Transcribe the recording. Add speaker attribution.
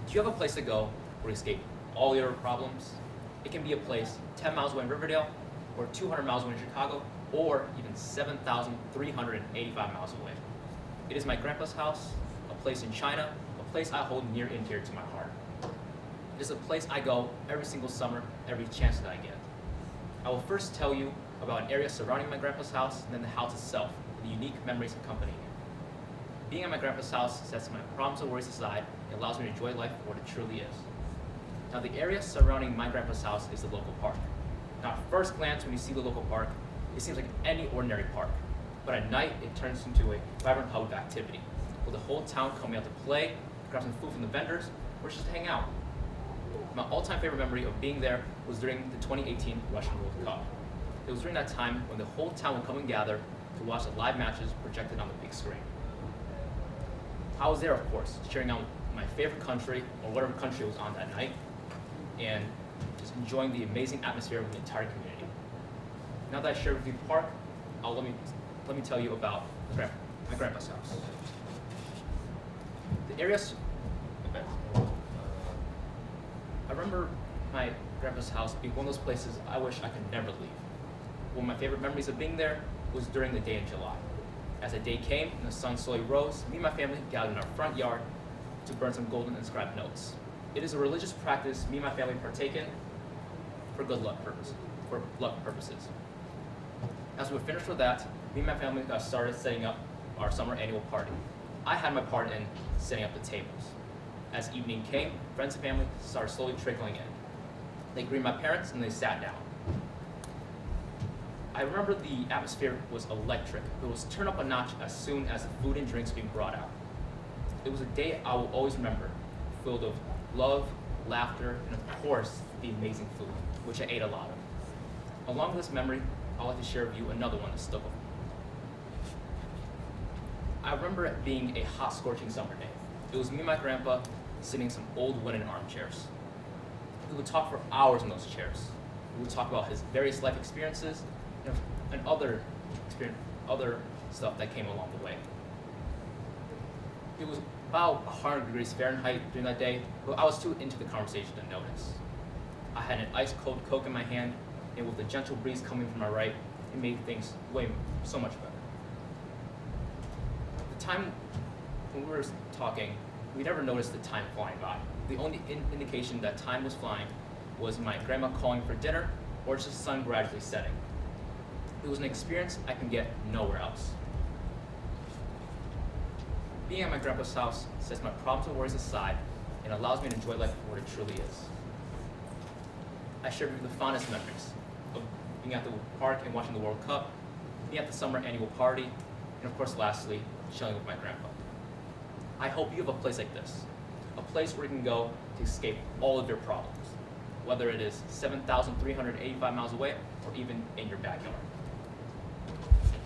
Speaker 1: Do you have a place to go where you escape all your problems? It can be a place 10 miles away in Riverdale, or 200 miles away in Chicago, or even 7,385 miles away. It is my grandpa's house, a place in China, a place I hold near and dear to my heart. It is a place I go every single summer, every chance that I get. I will first tell you about an area surrounding my grandpa's house, and then the house itself, and the unique memories accompanying it. Being at my grandpa's house sets my problems and worries aside and allows me to enjoy life for what it truly is. Now, the area surrounding my grandpa's house is the local park. Now, at first glance, when you see the local park, it seems like any ordinary park. But at night, it turns into a vibrant hub of activity, with the whole town coming out to play, grab some food from the vendors, or just hang out. My all-time favorite memory of being there was during the 2018 Russian World Cup. It was during that time when the whole town would come and gather to watch the live matches projected on the big screen. I was there, of course, cheering on my favorite country, or whatever country was on that night, and just enjoying the amazing atmosphere of the entire community. Now that I shared with you the park, let me tell you about my grandpa's house. The area. I remember my grandpa's house being one of those places I wish I could never leave. One of my favorite memories of being there was during the day in July. As the day came and the sun slowly rose, me and my family gathered in our front yard to burn some golden inscribed notes. It is a religious practice me and my family partake in for luck purposes. As we were finished with that, me and my family got started setting up our summer annual party. I had my part in setting up the tables. As evening came, friends and family started slowly trickling in. They greeted my parents and they sat down. I remember the atmosphere was electric. It was turned up a notch as soon as the food and drinks being brought out. It was a day I will always remember, filled of love, laughter, and of course, the amazing food, which I ate a lot of. Along with this memory, I'd like to share with you another one that stuck with me. I remember it being a hot, scorching summer day. It was me and my grandpa sitting in some old wooden armchairs. We would talk for hours in those chairs. We would talk about his various life experiences and other stuff that came along the way. It was about 100 degrees Fahrenheit during that day, but I was too into the conversation to notice. I had an ice-cold Coke in my hand, and with the gentle breeze coming from my right, it made things so much better. The time when we were talking, we never noticed the time flying by. The only indication that time was flying was my grandma calling for dinner or just the sun gradually setting. It was an experience I can get nowhere else. Being at my grandpa's house sets my problems and worries aside and allows me to enjoy life for what it truly is. I share with you the fondest memories of being at the park and watching the World Cup, being at the summer annual party, and of course lastly, chilling with my grandpa. I hope you have a place like this, a place where you can go to escape all of your problems, whether it is 7,385 miles away or even in your backyard.